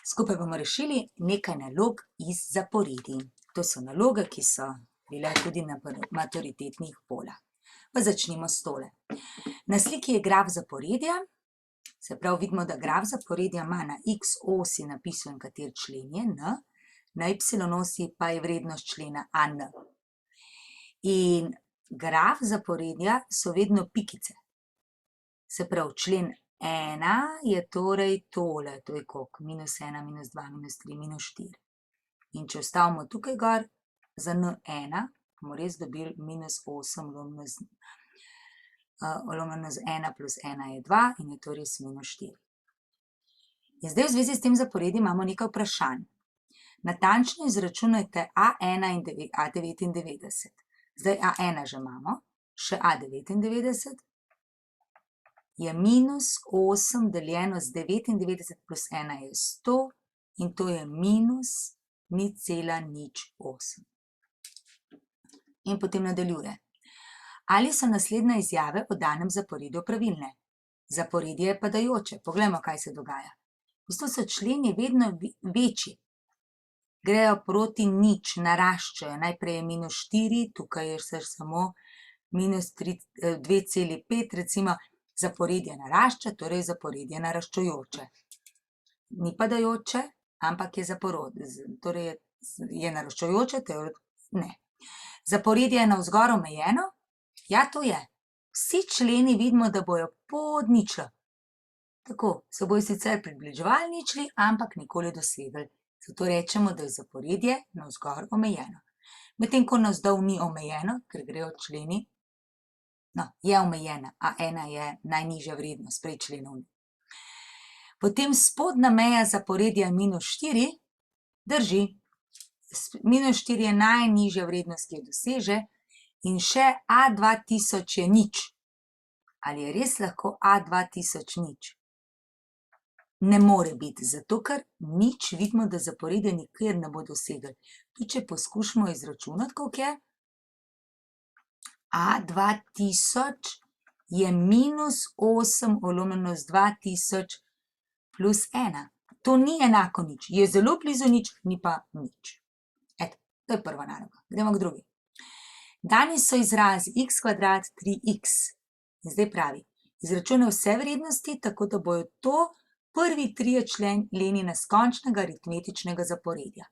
Skupaj bomo rešili nekaj nalog iz zaporedij. To so naloge, ki so bile tudi na maturitetnih polah. Pa začnimo s tole. Na sliki je graf zaporedja, se pravi vidimo, da graf zaporedja ima na x osi napisan, kateri člen je n, na y osi pa je vrednost člena an. In graf zaporedja so vedno pikice. Se pravi, člen 1 je torej tole, to je koliko? -1, -2, -3, -4. In če vstavimo tukaj gor za n1, bomo res dobili -8 lomljeno z 1 plus 1 je 2 in je to res -4. In zdaj v zvezi s tem zaporedjem imamo nekaj vprašanj. Natančno izračunajte A1 in A99. Zdaj A1 že imamo, še A99 je -8 deljeno z 99 plus 1 je 100 in to je -0,08. In potem nadaljuje. Ali so naslednje izjave o danem zaporedju pravilne? Zaporedje je padajoče. Poglejmo, kaj se dogaja. V bistvu so členi vedno večji. Grejo proti nič, naraščajo. Najprej je -4, tukaj je samo -2,5, recimo zaporedje narašča, torej zaporedje naraščajoče. Ni padajoče, ampak je torej je naraščajoče, ne. Zaporedje je navzgor omejeno. Ja, to je. Vsi členi vidimo, da bojo pod ničlo. Tako, se bojo sicer približevali ničli, ampak nikoli dosegli. Zato rečemo, da je zaporedje navzgor omejeno. Medtem ko navzdol ni omejeno, ker grejo členi, no, je omejena, A1 je najnižja vrednost, prej členov ni. Potem spodnja meja zaporedja -4, drži. -4 je najnižja vrednost, ki jo doseže, in še A2000 je nič. Ali je res lahko A2000 nič? Ne more biti, zato ker nič vidimo, da zaporedje nikjer ne bo dosegli. Tudi če poskušamo izračunati, koliko je, A2000 je -8 lomljeno z 2000 plus 1. To ni enako nič. Je zelo blizu nič, ni pa nič. Eto, to je prva naloga. Gremo k drugi. Dani so izrazi x² 3x. In zdaj pravi, izračunaj vse vrednosti, tako da bojo to prvi trije členi neskončnega aritmetičnega zaporedja.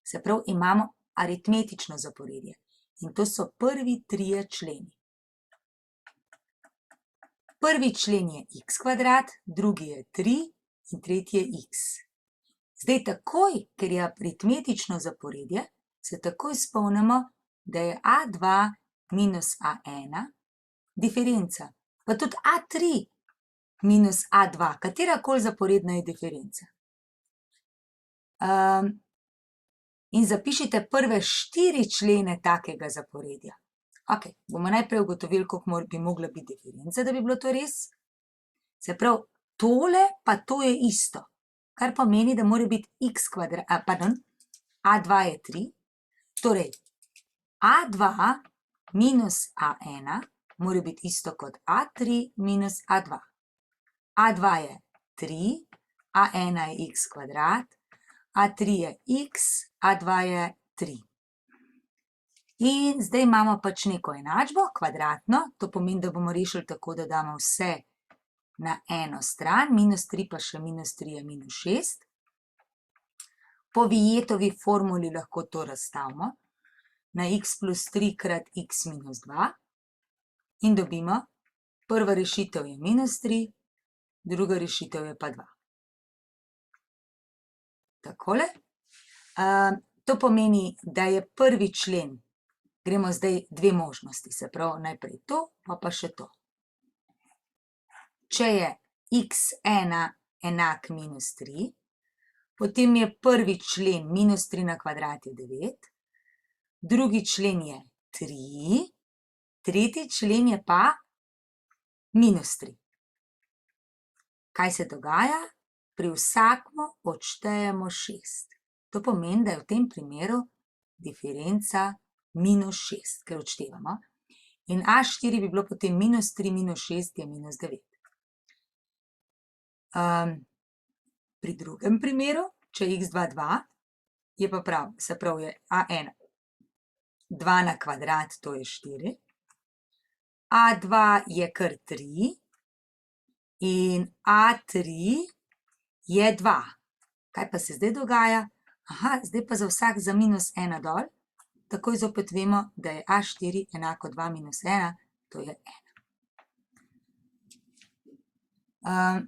Se pravi, imamo aritmetično zaporedje. In to so prvi trije členi. Prvi člen je x², drugi je 3 in tretji je x. Zdaj takoj, ker je aritmetično zaporedje, se takoj spomnimo, da je A2 minus A1 diferenca. Pa tudi A3 minus A2, katerakoli zaporedna je diferenca. In zapišite prve 4 člene takega zaporedja. Ok, bomo najprej ugotovili, koliko bi mogla biti diferenca, da bi bilo to res. Se pravi, tole pa to je isto, kar pomeni, da mora biti A2 je 3, torej A2 minus A1 mora biti isto kot A3 minus A2. A2 je 3, A1 je x², A3 je x, A2 je 3. In zdaj imamo pač neko enačbo, kvadratno, to pomeni, da bomo rešili tako, da damo vse na eno stran, -3 pa še -3 je -6. Po Vijetovi formuli lahko to razstavimo na x plus 3 krat x minus 2 in dobimo, prva rešitev je -3, druga rešitev je pa 2. Takole. To pomeni, da je prvi člen, gremo zdaj dve možnosti, se pravi najprej to, pa še to. Če je x1 enak -3, potem je prvi člen -3 na kvadrat je 9, drugi člen je 3, tretji člen je pa -3. Kaj se dogaja? Pri vsakmu odštejemo 6. To pomeni, da je v tem primeru diferenca -6, ker odštevamo. In A4 bi bilo potem -3 minus 6 je -9. Pri drugem primeru če je x2 2, je pa prav, se pravi je a1 2 na kvadrat, to je 4, a2 je kar 3 in a3 je 2. Kaj pa se zdaj dogaja? Aha, zdaj pa za vsak za minus 1 dol, takoj zopet vemo, da je a4 enako 2 minus 1, to je 1.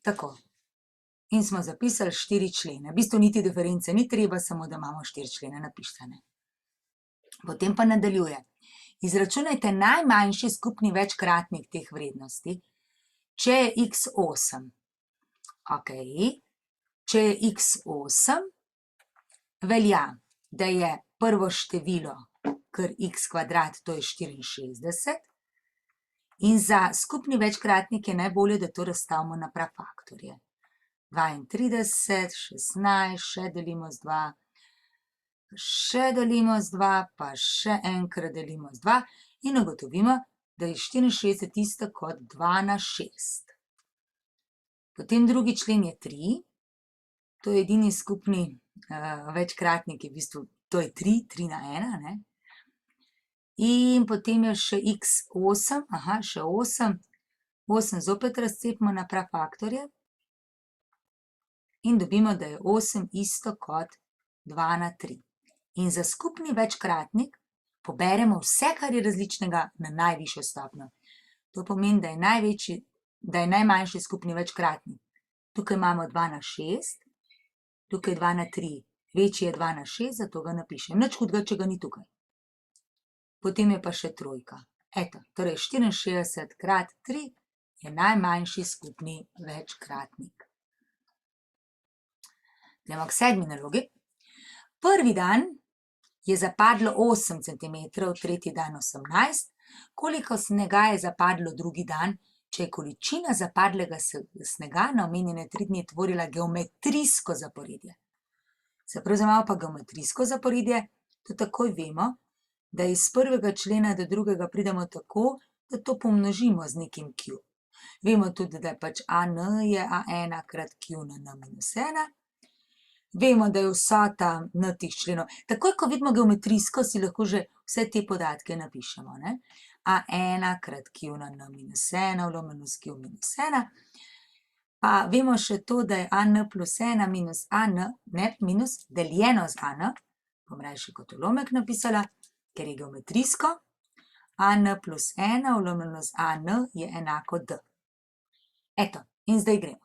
Tako. In smo zapisali 4 člene. V bistvu niti diference ni treba, samo da imamo 4 člene napisane. Potem pa nadaljuje. Izračunajte najmanjši skupni večkratnik teh vrednosti, če je x 8. Okej. Če je x 8, velja, da je prvo število kar x kvadrat, to je 64. In za skupni večkratnik je najbolje, da to razstavimo na prafaktorje. 32, 16, še delimo z 2, še delimo z 2, pa še enkrat delimo z 2 in ugotovimo, da je 64 isto kot 2 na 6. Potem drugi člen je 3, to je edini skupni večkratnik, je v bistvu, to je 3, 3 na 1, ne? In potem je še x 8, aha, še 8, 8 zopet razcepimo na prafaktorje in dobimo, da je 8 isto kot 2 na 3. In za skupni večkratnik poberemo vse, kar je različnega, na najvišjo stopnjo. To pomeni, da je najmanjši skupni večkratnik. Tukaj imamo 2 na 6, tukaj 2 na 3, večji je 2 na 6, zato ga napišem. Nič hudega, če ga ni tukaj. Potem je pa še trojka. Eto, torej 64 krat 3 je najmanjši skupni večkratnik. Gremo k 7. nalogi. Prvi dan je zapadlo 8 cm, tretji dan 18. Koliko snega je zapadlo drugi dan, če je količina zapadlega snega na omenjene 3 dni tvorila geometrijsko zaporedje? Se pravi, imamo pa geometrijsko zaporedje, to takoj vemo, da iz prvega člena do drugega pridemo tako, da to pomnožimo z nekim q. Vemo tudi, da je pač an je a1 krat q na n minus 1. Vemo, da je vsota n teh členov. Takoj, ko vidimo geometrijsko, si lahko že vse te podatke napišemo, ne? a1 krat q na n minus 1 vlomljeno s q minus 1. Pa vemo še to, da je an plus 1 minus an, ne, minus deljeno z an, bom raje še kot ulomek napisala, ker je geometrijsko, an plus 1 vlomljeno z an je enako d. Eto, in zdaj gremo.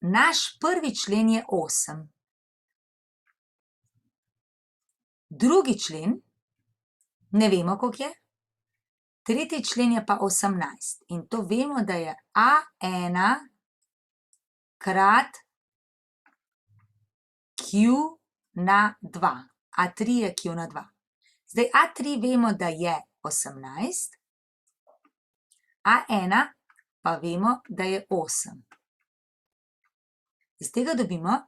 Naš prvi člen je 8. Drugi člen, ne vemo, koliko je. Tretji člen je pa 18. In to vemo, da je a1 krat q na 2. a3 je q na 2. Zdaj a3 vemo, da je 18, a1 pa vemo, da je 8. Iz tega dobimo,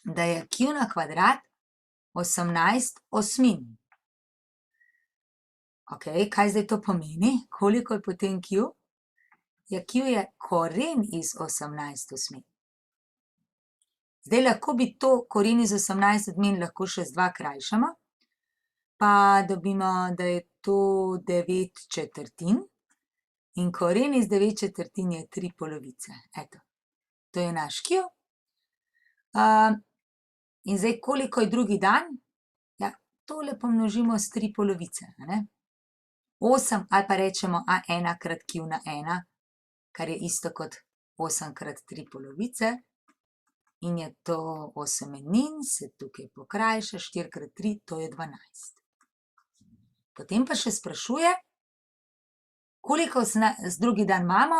da je q na kvadrat 18 osmin. Ok, kaj zdaj to pomeni? Koliko je potem q? Ja, q je koren iz 18 osmin. Zdaj lahko bi to koren iz 18 osmin lahko še z 2 krajšamo, pa dobimo, da je to 9 četrtin in koren iz 9 četrtin je 3 polovice. Eto, to je naš q. In zdaj, koliko je drugi dan? Ja, tole pomnožimo s 3 polovice, ne? 8 ali pa rečemo a1 krat q na 1, kar je isto kot 8 krat 3 polovice. In je to 8 enin, se tukaj pokrajša, 4 krat 3, to je 12. Potem pa še sprašuje, koliko z drugi dan imamo.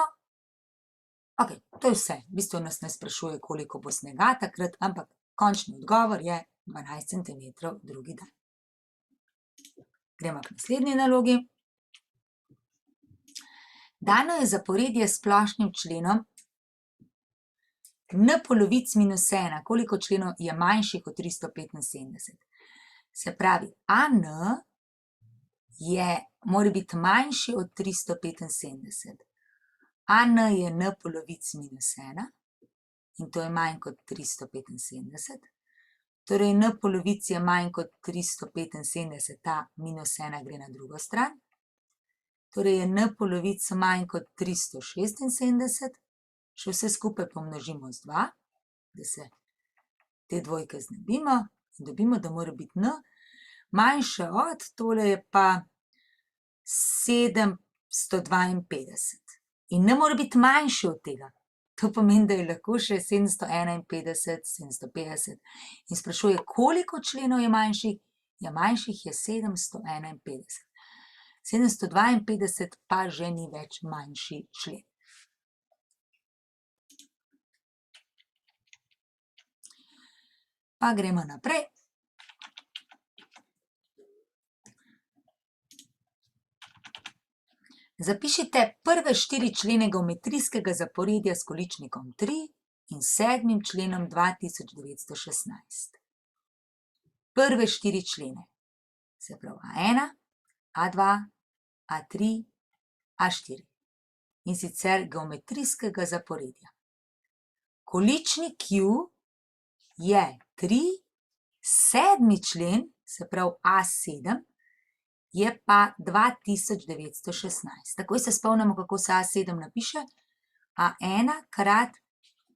Ok, to je vse. V bistvu nas ne sprašuje, koliko bo snega takrat, ampak končni odgovor je 12 cm drugi dan. Gremo k naslednji nalogi. Dano je zaporedje s splošnim členom n polovic minus 1. Koliko členov je manjših od 375? Se pravi, an mora biti manjši od 375. AN je n polovic minus 1 in to je manj kot 375. Torej n polovic je manj kot 375, ta minus 1 gre na drugo stran. Torej je n polovic manj kot 376, še vse skupaj pomnožimo z 2, da se te dvojke znebimo in dobimo, da mora biti n manjše od, tole je pa 752. In n mora biti manjši od tega. To pomeni, da je lahko še 751, 750. In sprašuje, koliko členov je manjših? Ja, manjših je 751. 752 pa že ni več manjši člen. Pa gremo naprej. Zapišite prve 4 člene geometrijskega zaporedja s količnikom 3 in 7. členom 2916. Prve 4 člene, se pravi A1, A2, A3, A4. In sicer geometrijskega zaporedja. Količnik Q je 3, 7. člen, se pravi A7, je pa 2916. Takoj se spomnimo, kako se A7 napiše. A1 krat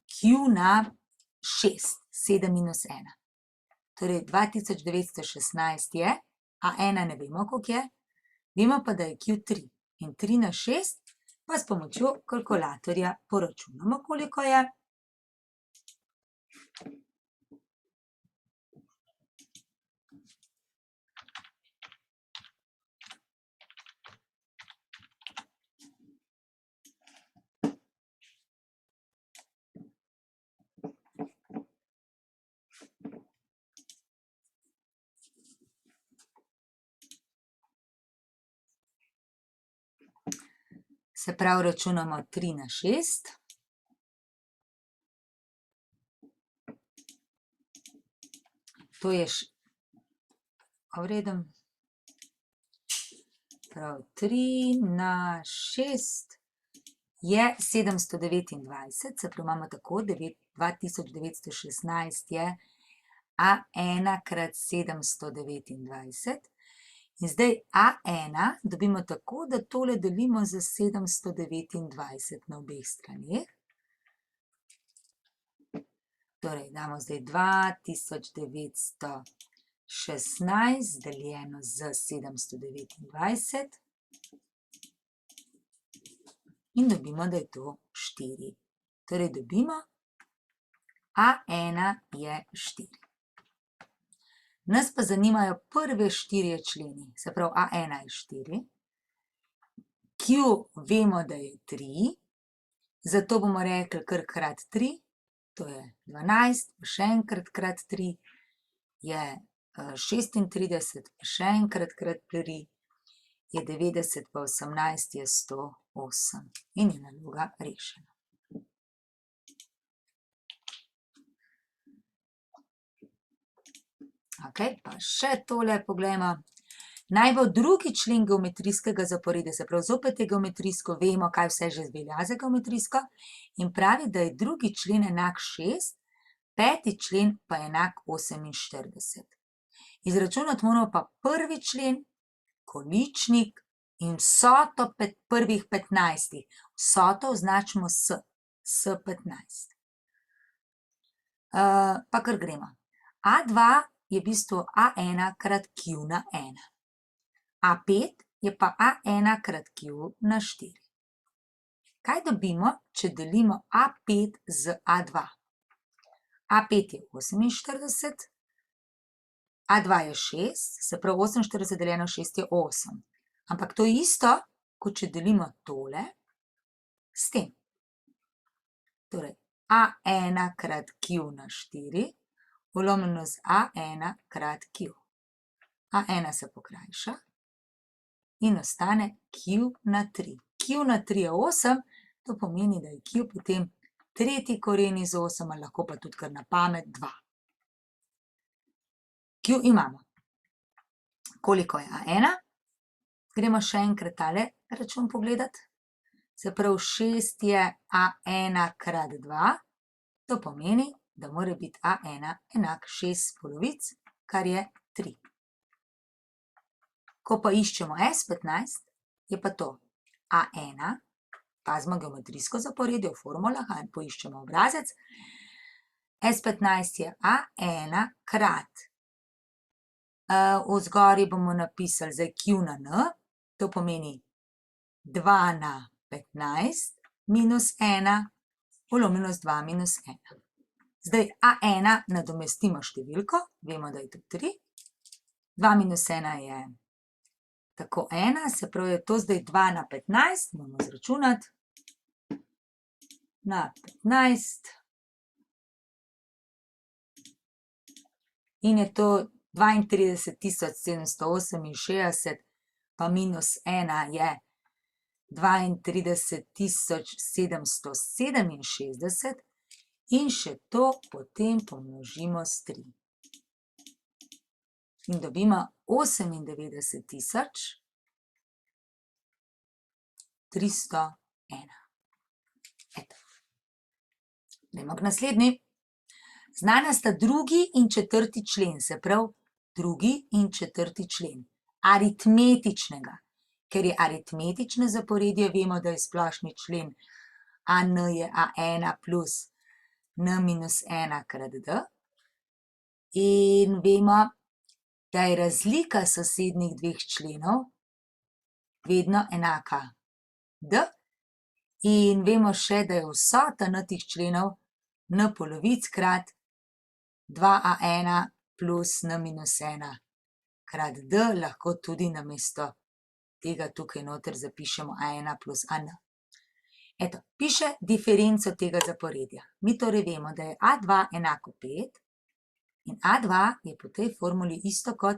Q na 6, 7 minus 1. Torej 2916 je, A1 ne vemo, koliko je, vemo pa, da je Q3. In 3 na 6 pa s pomočjo kalkulatorja poračunamo, koliko je. Se pravi, računamo 3 na 6. To je v redu. Prav, 3 na 6 je 729, se pravi, imamo tako, 2916 je A1 krat 729. In zdaj A1 dobimo tako, da tole delimo z 729 na obeh straneh. Torej, damo zdaj 2916 deljeno z 729 in dobimo, da je to 4. Torej, dobimo A1 je 4. Nas pa zanimajo prve 4 členi, se pravi A1 je 4, Q vemo, da je 3, zato bomo rekli kar krat 3, to je 12, pa še enkrat krat 3 je 36, pa še enkrat krat 3 je 90, pa 18 je 108 in je naloga rešena. Ok, pa še tole poglejmo. Naj bo drugi člen geometrijskega zaporedja, se pravi, zopet je geometrijsko, vemo, kaj vse že velja za geometrijsko, in pravi, da je drugi člen enak 6, 5. člen pa enak 48. Izračunati moramo pa prvi člen, količnik in vsoto prvih 15. Vsoto označimo s 15. Pa kar gremo. A2 je v bistvu A1 krat Q na 1. A5 je pa A1 krat Q na 4. Kaj dobimo, če delimo A5 z A2? A5 je 48, A2 je 6, se pravi 48 deljeno 6 je 8. Ampak to je isto, kot če delimo tole s tem. Torej, A1 krat Q na 4 polomljeno z A1 krat Q. A1 se pokrajša in ostane Q na 3. Q na 3 je 8, to pomeni, da je Q potem tretji koren iz 8, lahko pa tudi kar na pamet 2. Q imamo. Koliko je A1? Gremo še enkrat tale račun pogledati. Se pravi, 6 je A1 krat 2, to pomeni, da mora biti A1 enak 6 polovic, kar je 3. Ko pa iščemo S15, je pa to A1, pazimo geometrijsko zaporedje v formulah, poiščemo obrazec, S15 je A1 krat, v zgoraj bomo napisali zdaj Q na N, to pomeni 2 na 15 minus 1, polomljeno z 2 minus 1. Zdaj A1 nadomestimo številko, vemo, da je to 3, 2 minus 1 je tako 1, se pravi, je to zdaj 2 na 15, moramo zračunati, na 15, in je to 32.768, pa minus 1 je 32.767 in še to potem pomnožimo s 3. In dobimo 98.301. Eto. Gremo k naslednji. Znana sta drugi in četrti člen, se pravi drugi in četrti člen aritmetičnega. Ker je aritmetično zaporedje, vemo, da je splošni člen AN je A1 plus N minus 1 krat D. In vemo, da je razlika sosednjih dveh členov vedno enaka D. In vemo še, da je vsota N teh členov N polovic krat 2A1 plus N minus 1 krat D, lahko tudi namesto tega tukaj noter zapišemo A1 plus AN. Eto, piše diferenco tega zaporedja. Mi torej vemo, da je A2 enako 5 in A2 je po tej formuli isto kot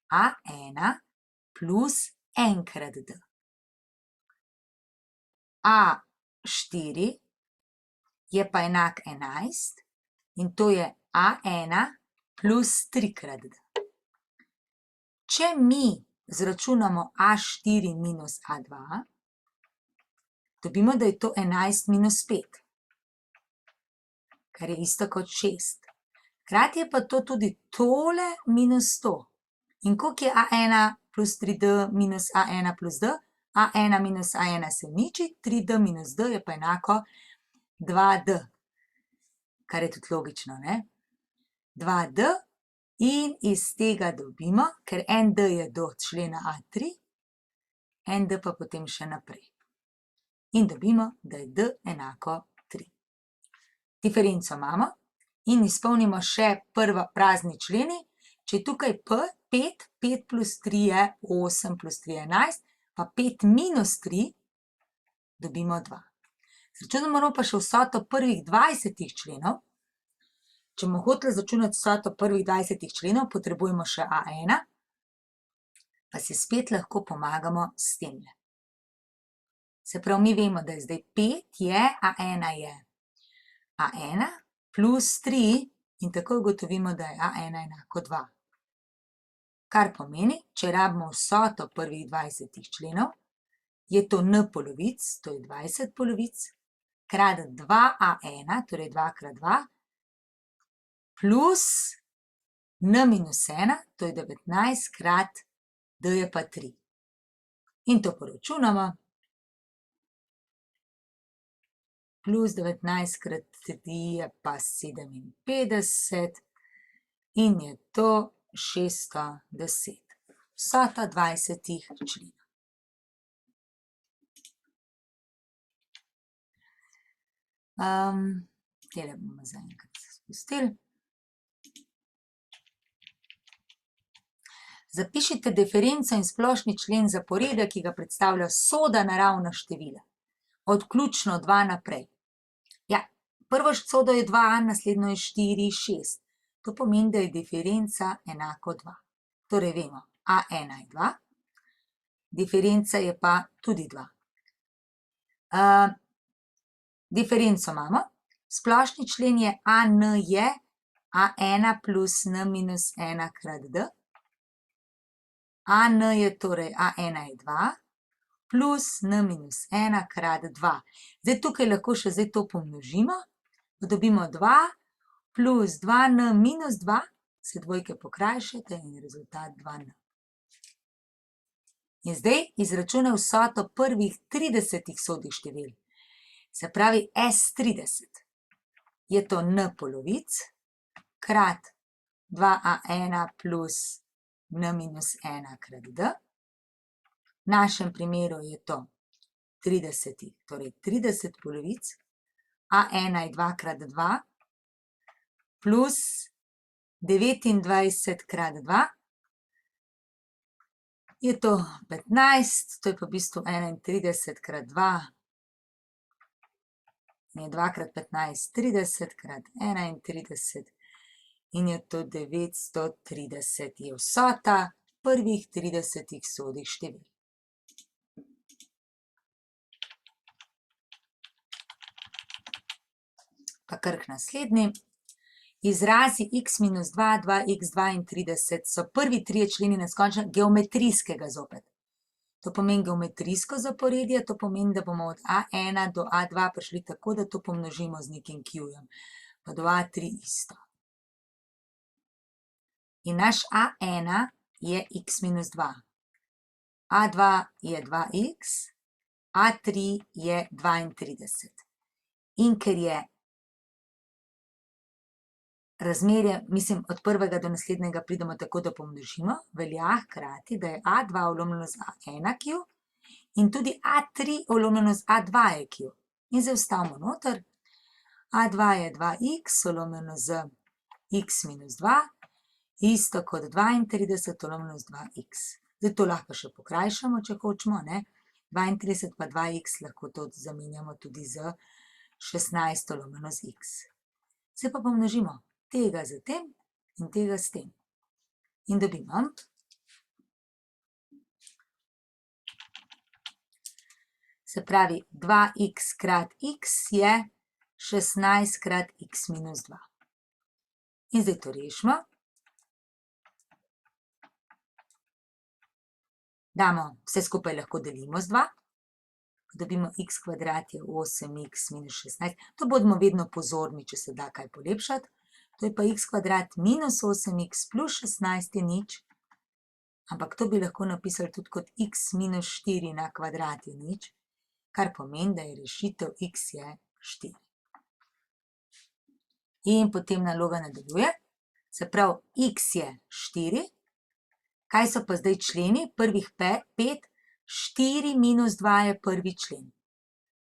A1 plus N krat D. A4 je pa enak 11 in to je A1 plus 3 krat D. Če mi zračunamo A4 minus A2, dobimo, da je to 11 minus 5, kar je isto kot 6. Hkrati je pa to tudi tole minus 100. In koliko je A1 plus 3D minus A1 plus D? A1 minus A1 se niči, 3D minus D je pa enako 2D, kar je tudi logično, ne? 2D in iz tega dobimo, ker en D je do člena A3, en D pa potem še naprej. In dobimo, da je D enako 3. Diferenco imamo in izpolnimo še prva prazni členi. Če je tukaj 5, 5 plus 3 je 8 plus 3 je 11, pa 5 minus 3 dobimo 2. Zračunati moramo pa še vsoto prvih 20 členov. Če bomo hoteli zračunati vsoto prvih 20 členov, potrebujemo še A1, pa si spet lahko pomagamo s temle. Se pravi, mi vemo, da je zdaj 5 je, A1 je A1 plus 3 in tako ugotovimo, da je A1 enako 2. Kar pomeni, če rabimo vsoto prvih 20 členov, je to N polovic, to je 20 polovic, krat 2A1, torej 2 krat 2, plus N minus 1, to je 19 krat D je pa 3. In to poračunamo. Plus 19 krat 3 je pa 57 in je to 610. Vsota 20 členov. Tele bomo zaenkrat spustili. Zapišite diferenco in splošni člen zaporedja, ki ga predstavlja soda naravna števila. Od vključno 2 naprej. Ja, prvo sodo je 2, naslednjo je 4, 6. To pomeni, da je diferenca enako 2. Torej vemo, A1 je 2, diferenca je pa tudi 2. Diferenco imamo, splošni člen je AN je A1 plus N minus 1 krat D. AN je torej A1 je 2, plus n minus 1 krat 2. Zdaj tukaj lahko še zdaj to pomnožimo, da dobimo 2 plus 2n minus 2, se dvojke pokrajšate in rezultat 2n. In zdaj izračunaj vsoto prvih 30 sodih števil. Se pravi S30. Je to n polovic krat 2a1 plus n minus 1 krat d. V našem primeru je to 30, torej 30 polovic. A1 je 2 krat 2 plus 29 krat 2. Je to 15, to je pa v bistvu 31 krat 2. In je 2 krat 15, 30 krat 31. In je to 930, je vsota prvih 30 sodih števil. Pa kar k naslednji. Izrazi x minus 2, 2x 32 so prvi trije členi neskončnega geometrijskega zopet. To pomeni geometrijsko zaporedje, to pomeni, da bomo od A1 do A2 prišli tako, da to pomnožimo z nekim q-jem. Pa do A3 isto. In naš A1 je x minus 2. A2 je 2x, A3 je 32. In ker je razmerje, mislim, od prvega do naslednjega pridemo tako, da pomnožimo, velja hkrati, da je A2 vlomljeno z A1 q in tudi A3 vlomljeno z A2 je q. In zdaj vstavimo noter. A2 je 2x vlomljeno z x minus 2, isto kot 32 vlomljeno z 2x. Zdaj to lahko še pokrajšamo, če hočemo, ne. 32 pa 2x lahko to zamenjamo tudi z 16 vlomljeno z x. Zdaj pa pomnožimo tega z tem in tega s tem. In dobimo. Se pravi, 2x krat x je 16 krat x minus 2. In zdaj to rešimo. Damo, vse skupaj lahko delimo z 2. Dobimo x kvadrat je 8x minus 16. To bodimo vedno pozorni, če se da kaj polepšati. To je pa x kvadrat minus 8x plus 16 je nič. Ampak to bi lahko napisali tudi kot x minus 4 na kvadrat je nič. Kar pomeni, da je rešitev x je 4. In potem naloga nadaljuje. Se pravi, x je 4. Kaj so pa zdaj členi? Prvih 5. 4 minus 2 je prvi člen.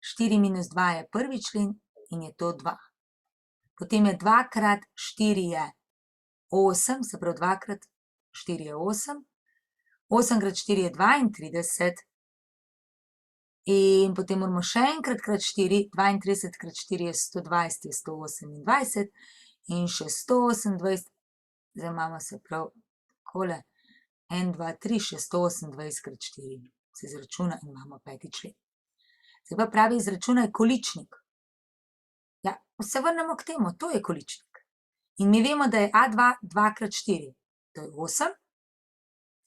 4 minus 2 je prvi člen in je to 2. Potem je 2 krat 4 je 8, se pravi 2 krat 4 je 8. 8 krat 4 je 32. In potem moramo še enkrat krat 4, 32 krat 4 je 120, je 128. In še 128, zdaj imamo se prav takole, 1, 2, 3, še 128 krat 4. Se izračuna in imamo 5. člen. Zdaj pa pravi izračunaj količnik. Ja, se vrnemo k temu, to je količnik. In mi vemo, da je A2 2 krat 4, to je 8.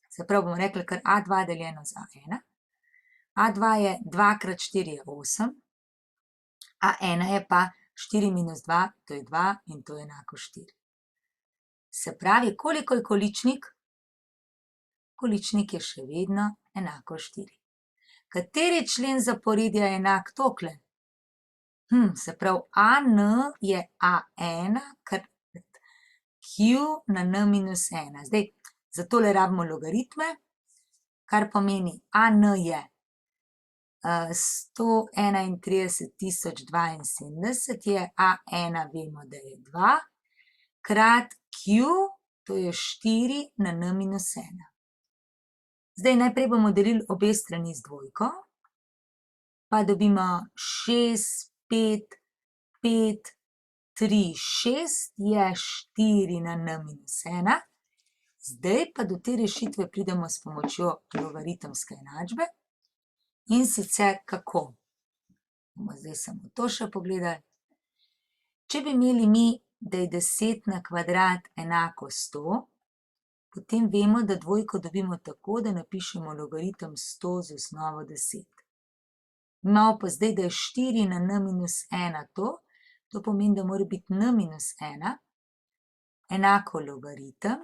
Se pravi, bomo rekli kar A2 deljeno z A1. A2 je 2 krat 4 je 8. A1 je pa 4 minus 2, to je 2 in to je enako 4. Se pravi, koliko je količnik? Količnik je še vedno enako 4. Kateri člen zaporedja je enak tokle? Se pravi, AN je A1 krat Q na N minus 1. Zdaj, za tole rabimo logaritme, kar pomeni AN je 131.072 je A1, vemo, da je 2, krat Q, to je 4 na N minus 1. Zdaj najprej bomo delili obe strani z dvojko, pa dobimo 6, 5, 5, 3, 6 je 4 na N minus 1. Zdaj pa do te rešitve pridemo s pomočjo logaritemske enačbe. In sicer kako? Bomo zdaj samo to še pogledali. Če bi imeli mi, da je 10 na kvadrat enako 100, potem vemo, da dvojko dobimo tako, da napišemo logaritem 100 z osnovo 10. Imamo pa zdaj, da je 4 na n minus 1 to pomeni, da mora biti n minus 1 enako logaritem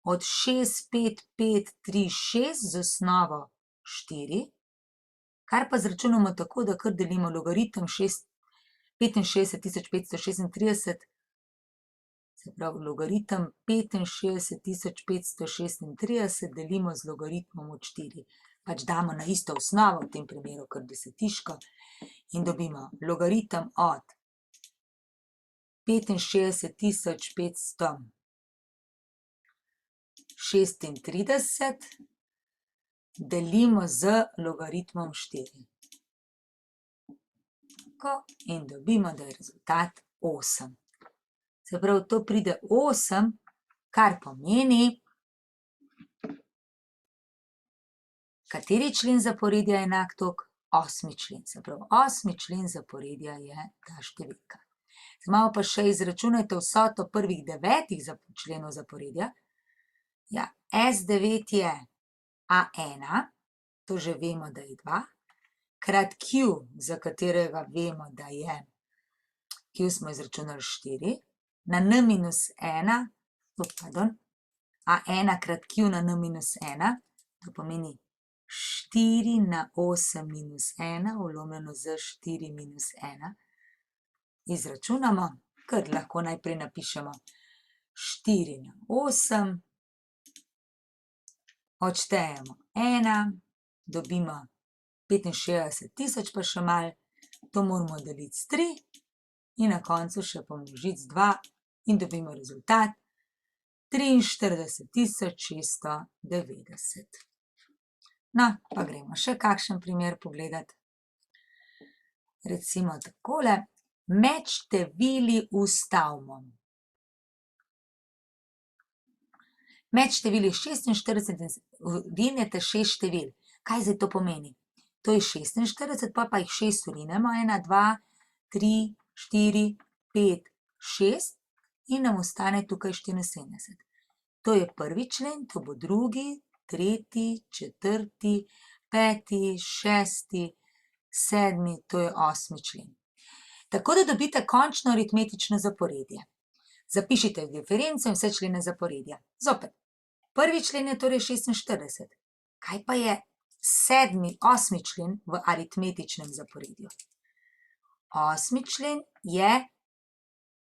od 6, 5, 5, 3, 6 z osnovo 4, kar pa zračunamo tako, da kar delimo logaritem 65.536, se pravi logaritem 65.536 delimo z logaritmom od 4. Pač damo na isto osnovo, v tem primeru kar desetiško, in dobimo logaritem od 65.536 delimo z logaritmom 4. Tako, in dobimo, da je rezultat 8. Se pravi, to pride 8, kar pomeni, kateri člen zaporedja je enak toliko? 8. člen. Se pravi, 8. člen zaporedja je ta številka. Zdaj malo pa še izračunajte vsoto prvih 9 členov zaporedja. Ja, S9 je A1, to že vemo, da je 2, krat Q, za katerega vemo, da je, Q smo izračunali 4, na n minus 1, A1 krat Q na n minus 1, to pomeni 4 na 8 minus 1, vlomljeno z 4 minus 1. Izračunamo, kar lahko najprej napišemo 4 na 8, odštejemo 1, dobimo 65.000 pa še malo, to moramo deliti s 3 in na koncu še pomnožiti z 2 in dobimo rezultat 43.690. No, pa gremo še kakšen primer pogledati. Recimo takole, med števili vstavimo. Med števili 46 vrinete 6 števil. Kaj zdaj to pomeni? To je 46, pa jih 6 vrinemo, 1, 2, 3, 4, 5, 6 in nam ostane tukaj 74. To je prvi člen, to bo drugi, tretji, četrti, peti, šesti, sedmi, to je 8. člen. Tako da dobite končno aritmetično zaporedje. Zapišite diferenco in vse člene zaporedja. Zopet, prvi člen je torej 46. Kaj pa je 8. člen v aritmetičnem zaporedju? 8. člen je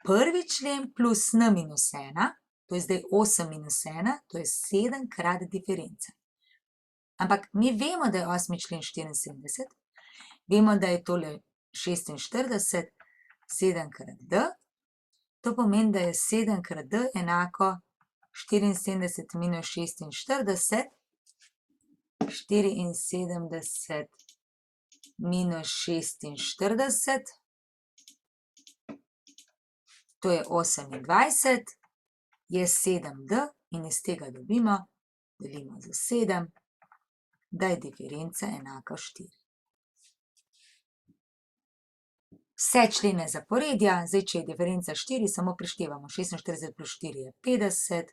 prvi člen plus n minus 1, to je zdaj 8 minus 1, to je 7 krat diferenca. Ampak mi vemo, da je 8. člen 74, vemo, da je tole 46, 7 krat d, to pomeni, da je 7 krat d enako 74 minus 46, 74 minus 46, to je 28, je 7d in iz tega dobimo, delimo za 7, da je diferenca enaka 4. Vse člene zaporedja, zdaj če je diferenca 4, samo preštevamo, 46 plus 4 je 50,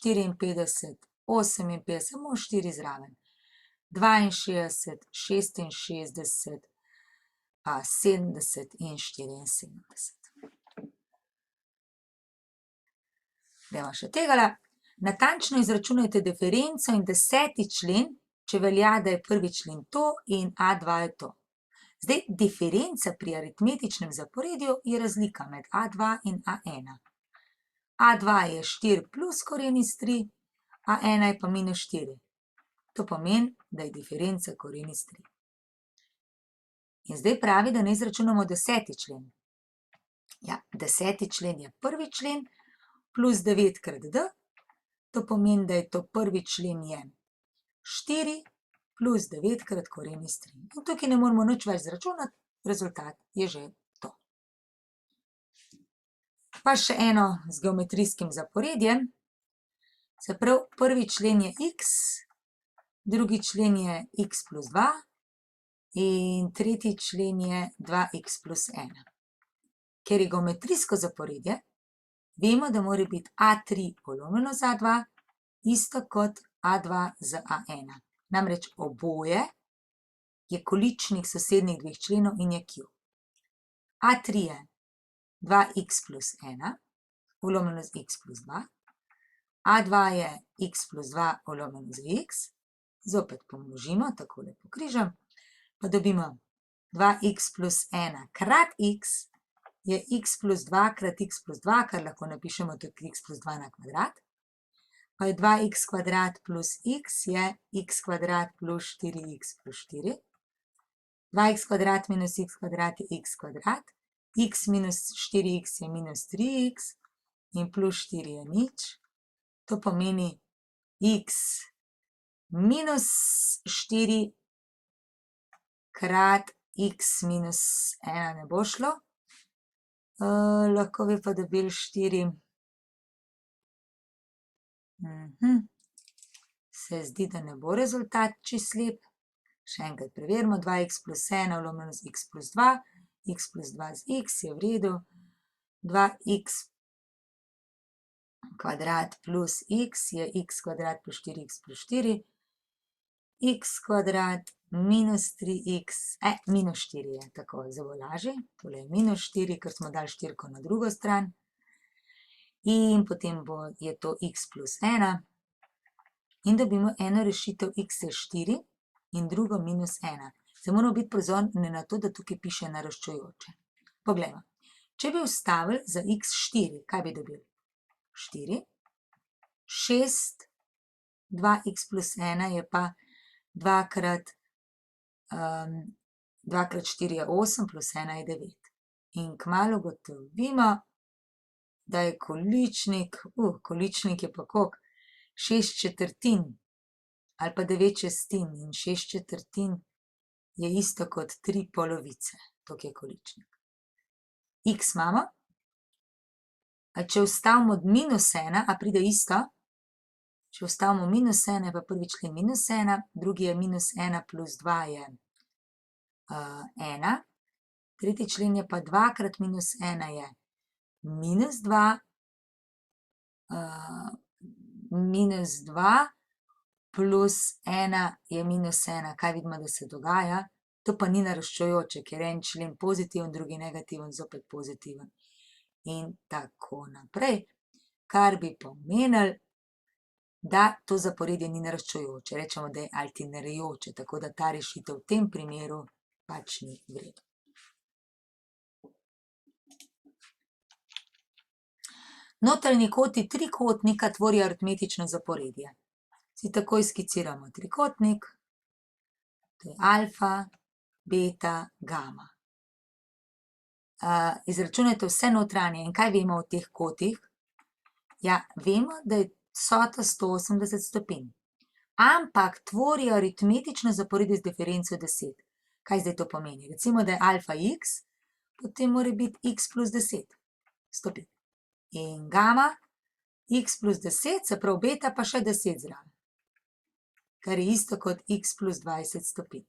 54, 58, samo 4 zraven, 62, 66, 70 in 74. Gremo še tegale. Natančno izračunajte diferenco in 10. člen, če velja, da je prvi člen to in A2 je to. Zdaj, diferenca pri aritmetičnem zaporedju je razlika med A2 in A1. A2 je 4 plus koren iz 3, A1 je pa minus 4. To pomeni, da je diferenca koren iz 3. In zdaj pravi, da ne izračunamo 10. člen. Ja, 10. člen je prvi člen plus 9 krat d, to pomeni, da je to prvi člen je 4 plus 9 krat koren iz 3. In tukaj ne moramo nič več zračunati, rezultat je že to. Pa še eno z geometrijskim zaporedjem. Se pravi, prvi člen je x, drugi člen je x plus 2 in tretji člen je 2x plus 1. Ker je geometrijsko zaporedje, vemo, da mora biti A3 polomljeno z A2 isto kot A2 z A1. Namreč oboje je količnik sosednjih dveh členov in je Q. A3 je 2x plus 1 vlomljeno z x plus 2. A2 je x plus 2 vlomljeno z x. Zopet pomnožimo, takole pokrižam, pa dobimo 2x plus 1 krat x je x plus 2 krat x plus 2, kar lahko napišemo tudi x plus 2 na kvadrat. Pa je 2x kvadrat plus x je x kvadrat plus 4x plus 4. 2x kvadrat minus x kvadrat je x kvadrat. X minus 4x je minus 3x in plus 4 je nič. To pomeni x minus 4 krat x minus 1 ne bo šlo. Lahko bi pa dobili 4. Se zdi, da ne bo rezultat čisto lep. Še enkrat preverimo, 2x plus 1 vlomljeno z x plus 2, x plus 2 z x je v redu, 2x kvadrat plus x je x kvadrat plus 4x plus 4, x kvadrat minus 3x, minus 4 je, tako zelo lažje, tole je minus 4, ker smo dali štirko na drugo stran. In potem je to x plus 1 in dobimo eno rešitev x je 4 in drugo minus 1. Se moramo biti pozorni na to, da tukaj piše naraščajoče. Poglejmo, če bi vstavili za x4, kaj bi dobili? 4, 6, 2x plus 1 je pa 2 krat 4 je 8 plus 1 je 9. In kmalu ugotovimo, da je količnik, količnik je pa koliko? 6/4 ali pa 9/6 in 6/4 je isto kot 3 polovice. Toliko je količnik. X imamo. Če vstavimo minus 1, a pride isto? Če vstavimo minus 1, je pa prvi člen minus 1, drugi je minus 1 plus 2 je 1. Tretji člen je pa 2 krat minus 1 je minus 2, minus 2 plus 1 je minus 1. Kaj vidimo, da se dogaja? To pa ni naraščajoče, ker je en člen pozitiven, drugi negativen, zopet pozitiven. In tako naprej, kar bi pomenilo, da to zaporedje ni naraščajoče. Rečemo, da je alternirajoče, tako da ta rešitev v tem primeru pač ni v redu. Notranji koti trikotnika tvorijo aritmetično zaporedje. Si takoj skiciramo trikotnik, to je alfa, beta, gama. Izračunajte vse notranje in kaj vemo o teh kotih? Ja, vemo, da je vsota 180 stopinj, ampak tvorijo aritmetično zaporedje z diferenco 10. Kaj zdaj to pomeni? Recimo, da je alfa x, potem mora biti x plus 10 stopinj. In gama x plus 10, se pravi beta pa še 10 zraven, kar je isto kot x plus 20 stopinj.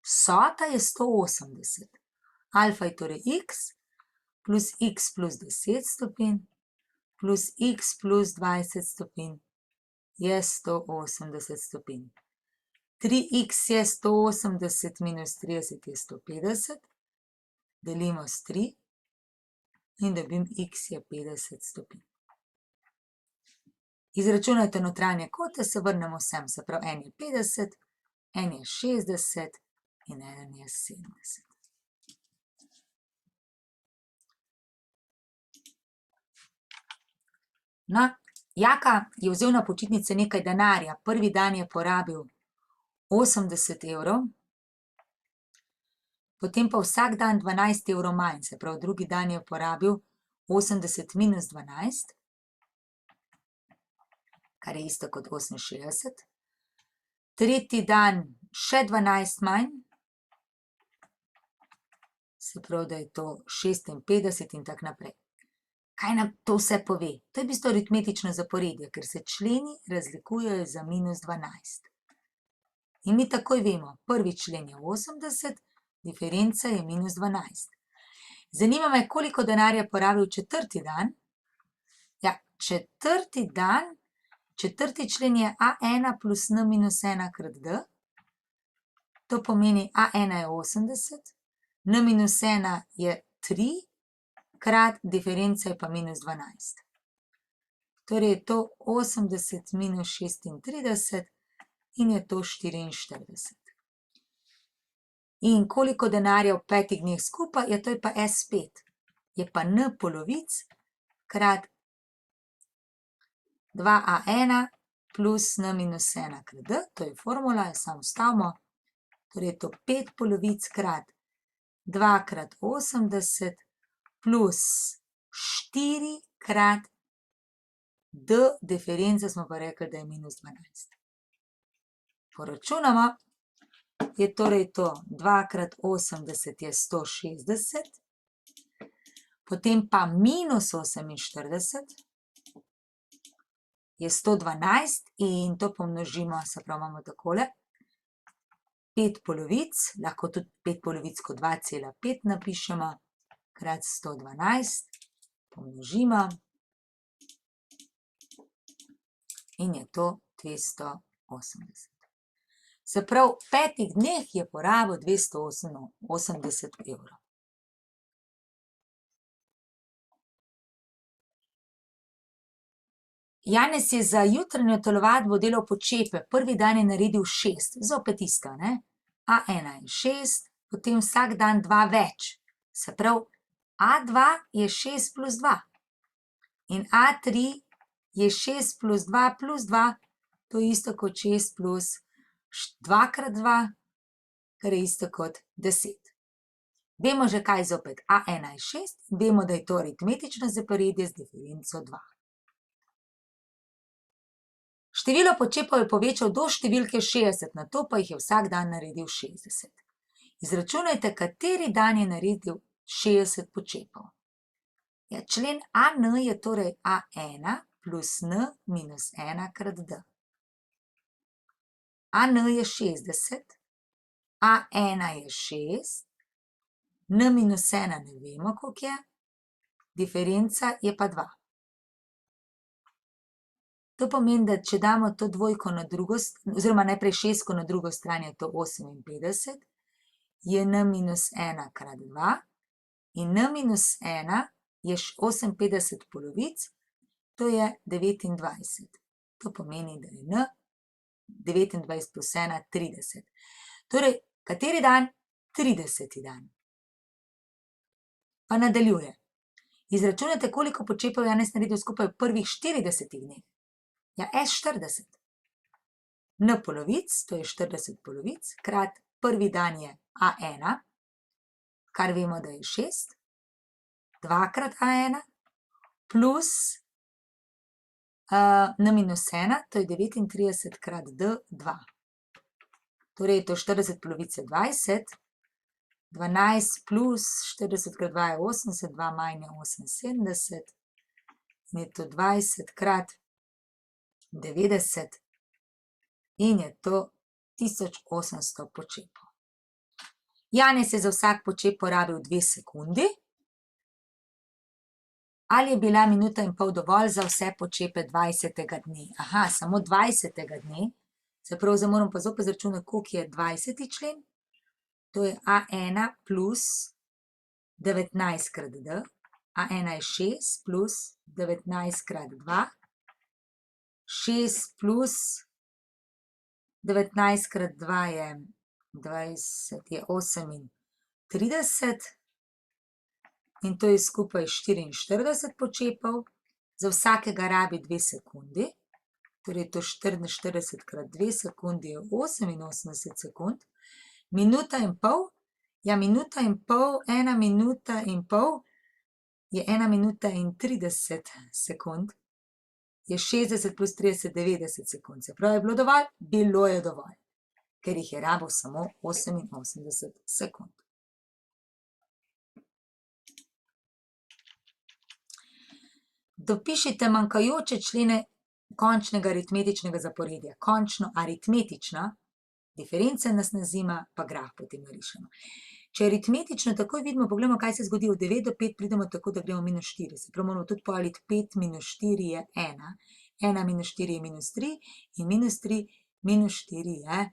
Vsota je 180. Alfa je torej x plus 10 stopinj plus x plus 20 stopinj je 180 stopinj. 3x je 180 minus 30 je 150, delimo s 3 in dobim x je 50 stopinj. Izračunajte notranje kote, se vrnemo sem, se pravi en je 50, en je 60 in en je 70. No, Jaka je vzel na počitnice nekaj denarja. Prvi dan je porabil 80 evrov, potem pa vsak dan 12 evrov manj, se pravi drugi dan je porabil 80 minus 12, kar je isto kot 68. Tretji dan še 12 manj, se pravi, da je to 56 in tako naprej. Kaj nam to vse pove? To je v bistvu aritmetično zaporedje, ker se členi razlikujejo za minus 12. In mi takoj vemo, prvi člen je 80, diferenca je minus 12. Zanima me, koliko denarja porabil četrti dan. Ja, četrti dan Četrti člen je a1 plus n minus 1 krat d. To pomeni a1 je 80, n minus 1 je 3, krat diferenca je pa minus 12. Torej je to 80 minus 36 in je to 44. In koliko denarja v 5 dneh skupaj, to je pa S5. Je pa n polovic krat 2a1 plus n minus 1 krat d, to je formula, jo samo vstavimo. Torej je to 5 polovic krat 2 krat 80 plus 4 krat d, diferenca smo pa rekli, da je minus 12. Poračunamo, je torej to 2 krat 80 je 160, potem pa minus 48 je 112 in to pomnožimo, se pravi imamo takole. 5 polovic, lahko tudi 5 polovic kot 2,5 napišemo, krat 112, pomnožimo in je to 280. Se pravi, v 5 dneh je porabil 280 evrov. Janez je za jutranjo telovadbo delal počepe, prvi dan je naredil 6, zopet isto, ne? A1 je 6, potem vsak dan 2 več. Se pravi, A2 je 6 plus 2 in A3 je 6 plus 2 plus 2, to je isto kot 6 plus 2 krat 2, kar je isto kot 10. Vemo že kaj zopet, A1 je 6, vemo, da je to aritmetično zaporedje z diferenco 2. Število počepov je povečal do številke 60, nato pa jih je vsak dan naredil 60. Izračunajte, kateri dan je naredil 60 počepov. Ja, člen AN je torej A1 plus n minus 1 krat d. AN je 60, A1 je 6, n minus 1 ne vemo, koliko je, diferenca je pa 2. To pomeni, da če damo to dvojko na drugo, oziroma najprej šestko na drugo stran, je to 58, je n minus 1 krat 2 in n minus 1 je 58 polovic, to je 29. To pomeni, da je n 29 plus 1, 30. Torej, kateri dan? 30. dan. Pa nadaljuje. Izračunate, koliko počepov Janez naredil skupaj v prvih 40 dneh. Ja, S40. N polovic, to je 40 polovic, krat prvi dan je A1, kar vemo, da je 6, 2 krat A1, plus n minus 1, to je 39 krat D2. Torej je to 40 polovic je 20, 12 plus 40 krat 2 je 80, 2 manj je 78, in je to 20 krat 90 in je to 1800 počepov. Janez je za vsak počep porabil 2 sekundi. Ali je bila minuta in pol dovolj za vse počepe 20. dne? Aha, samo 20. dne. Se pravi, zdaj moram pa zopet izračunati, koliko je 20. člen. To je A1 plus 19 krat D. A1 je 6 plus 19 krat 2. 6 plus 19 krat 2 je 20, je 38 in to je skupaj 44 počepov. Za vsakega rabi 2 sekundi, torej to 44 krat 2 sekundi je 88 sekund. Minuta in pol, ja, minuta in pol, 1 minuta in pol je 1 minuta in 30 sekund. Je 60 plus 30, 90 sekund. Se pravi, je bilo dovolj? Bilo je dovolj, ker jih je rabil samo 88 sekund. Dopišite manjkajoče člene končnega aritmetičnega zaporedja. Končno aritmetično, diferenca nas ne zanima, pa graf potem narišemo. Če aritmetično takoj vidimo, pogledamo, kaj se zgodi. Od 9 do 5 pridemo tako, da gremo minus 4. Se pravi, moramo tudi povedati, 5 minus 4 je 1. 1 minus 4 je minus 3 in minus 3 minus 4 je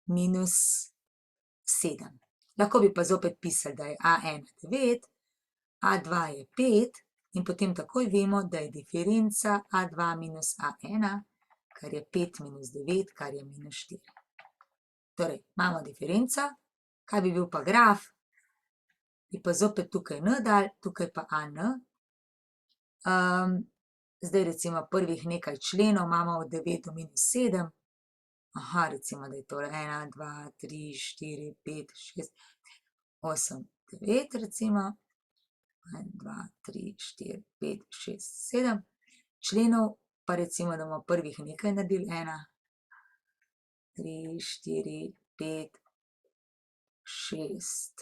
minus 7. Lahko bi pa zopet pisali, da je A1 9, A2 je 5 in potem takoj vemo, da je diferenca A2 minus A1, kar je 5 minus 9, kar je minus 4. Torej, imamo diferenco, kaj bi bil pa graf? Bi pa zopet tukaj n dal, tukaj pa AN. Zdaj recimo prvih nekaj členov imamo od 9 do minus 7. Aha, recimo, da je to 1, 2, 3, 4, 5, 6, 8, 9 recimo. 1, 2, 3, 4, 5, 6, 7 členov, pa recimo, da bomo prvih nekaj naredili. 1, 3, 4, 5, 6.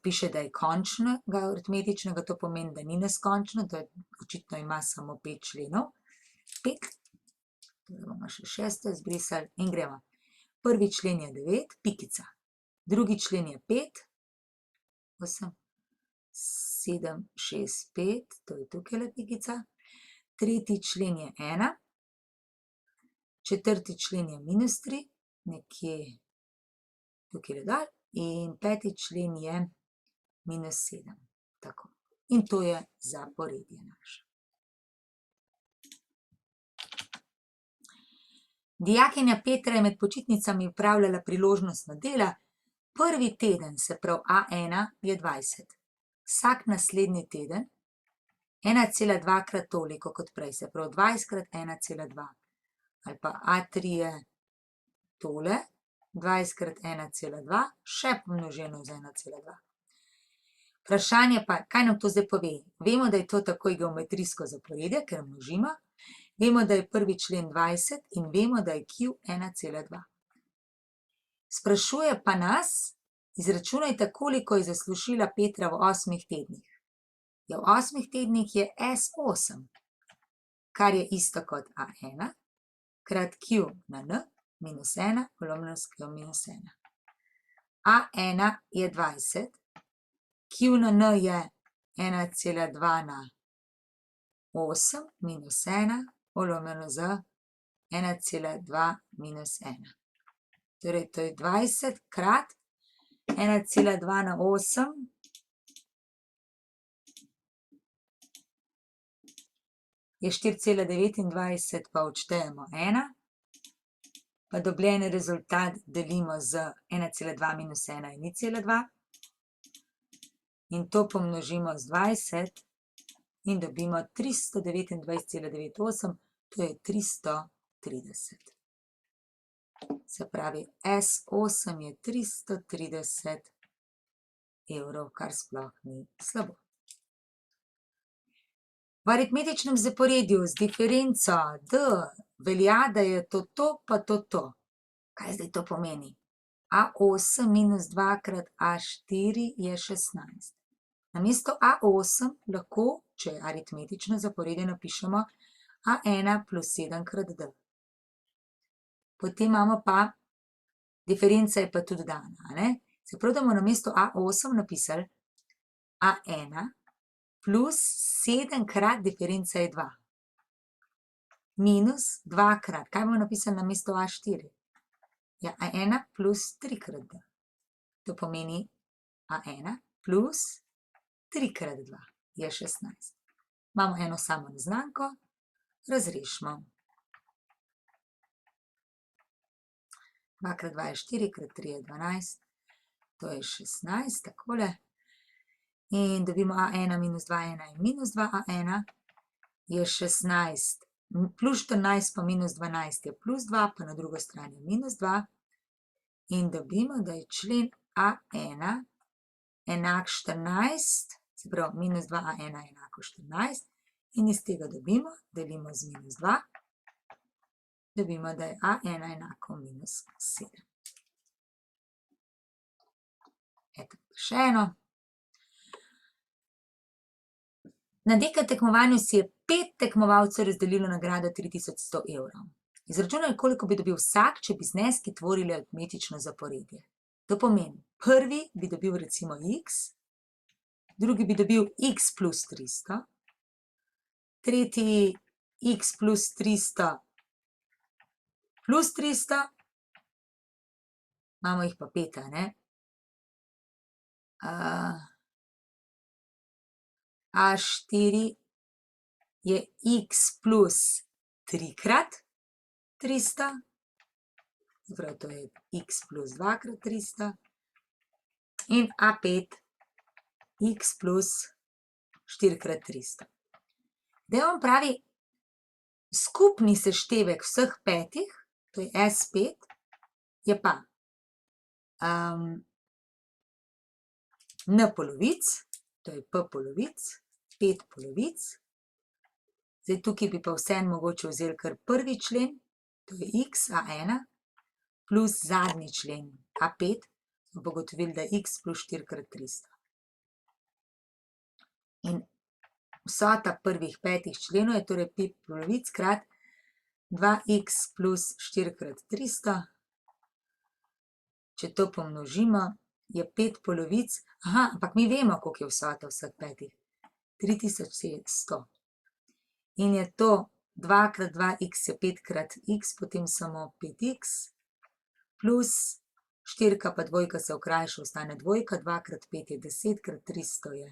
Piše, da je končnega aritmetičnega, to pomeni, da ni neskončno, da očitno ima samo 5 členov. 5. Torej bomo še 6 izbrisali in gremo. Prvi člen je 9, pikica. Drugi člen je 5, 8, 7, 6, 5, to je tukaj pikica. Tretji člen je 1. Četrti člen je minus 3, nekje tukaj dol. In peti člen je minus 7. Tako. In to je zaporedje naše. Dijakinja Petra je med počitnicami opravljala priložnostna dela. Prvi teden, se pravi A1, je 20. Vsak naslednji teden 1,2 krat toliko kot prej, se pravi 20 krat 1,2. Ali pa A3 je tole, 20 krat 1,2, še pomnoženo z 1,2. Vprašanje pa, kaj nam to zdaj pove? Vemo, da je to takoj geometrijsko zaporedje, ker množimo. Vemo, da je prvi člen 20 in vemo, da je Q 1,2. Sprašuje pa nas, izračunajte, koliko je zaslužila Petra v 8 tednih. Ja, v 8 tednih je S8, kar je isto kot A1, krat Q na N, minus 1, polomljeno s Q minus 1. A1 je 20, Q na N je 1,2 na 8, minus 1, polomljeno z 1,2 minus 1. Torej, to je 20 krat 1,2 na 8, je 4,29, pa odštejemo 1. Pa dobljeni rezultat delimo z 1,2 minus 1 je 0,2 in to pomnožimo z 20 in dobimo 329,98, to je 330. Se pravi, S8 je 330 evrov, kar sploh ni slabo. V aritmetičnem zaporedju z diferenco D velja, da je to pa to. Kaj zdaj to pomeni? A8 minus 2 krat A4 je 16. Namesto A8 lahko, če je aritmetično zaporedje, napišemo A1 plus 7 krat D. Potem imamo pa, diferenca je pa tudi dana, ne? Se pravi, da bomo namesto A8 napisali A1 plus 7 krat diferenca je 2. Minus 2 krat, kaj bomo napisali namesto A4? Ja, A1 plus 3 krat D. To pomeni A1 plus 3 krat 2 je 16. Imamo eno samo neznanko, razrešimo. 2 krat 2 je 4, krat 3 je 12, to je 16, takole. In dobimo A1 minus 2, 1 je minus 2, A1 je 16, plus 14 pa minus 12 je plus 2, pa na drugo stran je minus 2. In dobimo, da je člen A1 enak 14, se pravi minus 2 A1 je enako 14. In iz tega dobimo, delimo z minus 2, dobimo, da je A1 enako minus 7. Eto, še eno. Na DK tekmovanju si je 5 tekmovalcev razdelilo nagrado 3100 evrov. Izračunaj, koliko bi dobil vsak, če bi zneski tvorili aritmetično zaporedje. To pomeni, prvi bi dobil recimo x, drugi bi dobil x plus 300, tretji x plus 300 plus 300, imamo jih pa 5, a ne? A4 je x plus 3 krat 300, prav to je x plus 2 krat 300, in A5 x plus 4 krat 300. Zdaj on pravi, skupni seštevek vseh petih, to je S5, je pa n polovic, to je p polovic, 5 polovic. Zdaj tukaj bi pa vseeno mogoče vzeli kar prvi člen, to je x, A1, plus zadnji člen, A5, smo pa ugotovili, da je x plus 4 krat 300. In vsota prvih petih členov je torej 5 polovic krat 2x plus 4 krat 300. Če to pomnožimo, je 5 polovic, ampak mi vemo, koliko je vsota vseh petih, 3100. In je to 2 krat 2x je 5 krat x, potem samo 5x, plus 4 pa 2 se okrajša, ostane 2, 2 krat 5 je 10, krat 300 je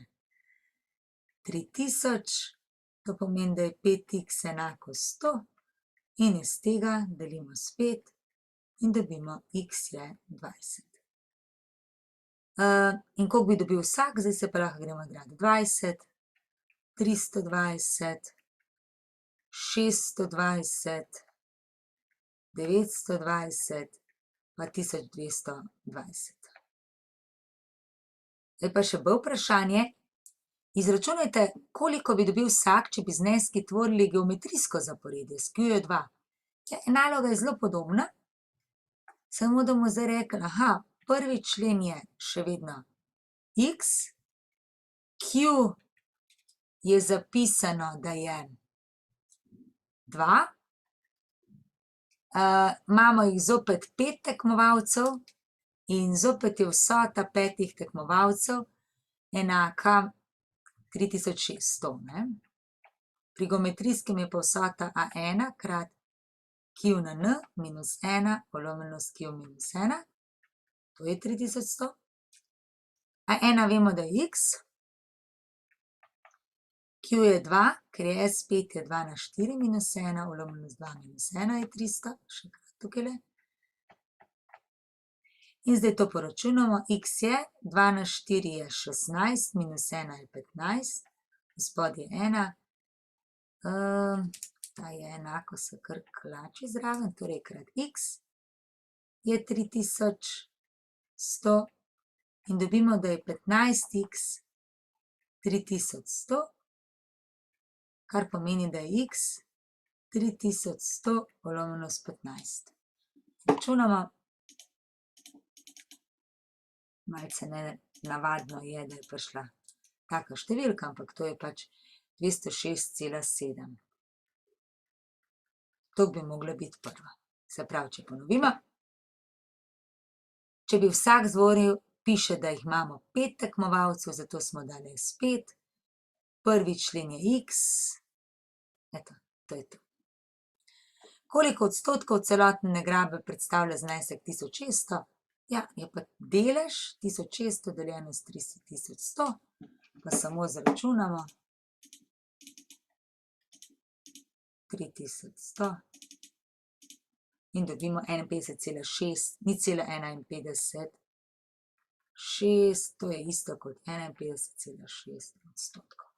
3000, to pomeni, da je 5x enako 100 in iz tega delimo s 5 in dobimo x je 20. In koliko bi dobil vsak, zdaj se pa lahko gremo igrati 20, 320, 620, 920 pa 1220. Zdaj pa še bo vprašanje, izračunajte, koliko bi dobil vsak, če bi zneski tvorili geometrijsko zaporedje s Q je 2. Naloga je zelo podobna, samo da bomo zdaj rekli, prvi člen je še vedno x, Q je zapisano, da je 2, imamo jih zopet 5 tekmovalcev in zopet je vsota 5 tekmovalcev enaka 3600, ne? Pri geometrijskem je pa vsota A1 krat Q na n minus 1 polovljeno s Q minus 1, to je 3100. A1 vemo, da je x, Q je 2, ker je S5 je 2 na 4 minus 1, polovljeno s 2 minus 1 je 300, še krat tukajle. In zdaj to poračunamo, x je, 2 na 4 je 16, minus 1 je 15, izpod je 1, ta je enako se kar klači zraven, torej krat x je 3100 in dobimo, da je 15x 3100, kar pomeni, da je x 3100 polovljeno s 15. Računamo, malce nenavadno je, da je prišla taka številka, ampak to je pač 206,7. To bi mogla biti prva. Se pravi, če ponovimo, če bi vsak zvoril, piše, da jih imamo 5 tekmovalcev, zato smo dali S5, prvi člen je x, eto, to je to. Koliko odstotkov celotne nagrade predstavlja znesek 1600? Ja, je pa delež 1600 deljeno s 30100, pa samo zračunamo. 3100 in dobimo 51,6, 0,51, 6, to je isto kot 51,6 odstotkov.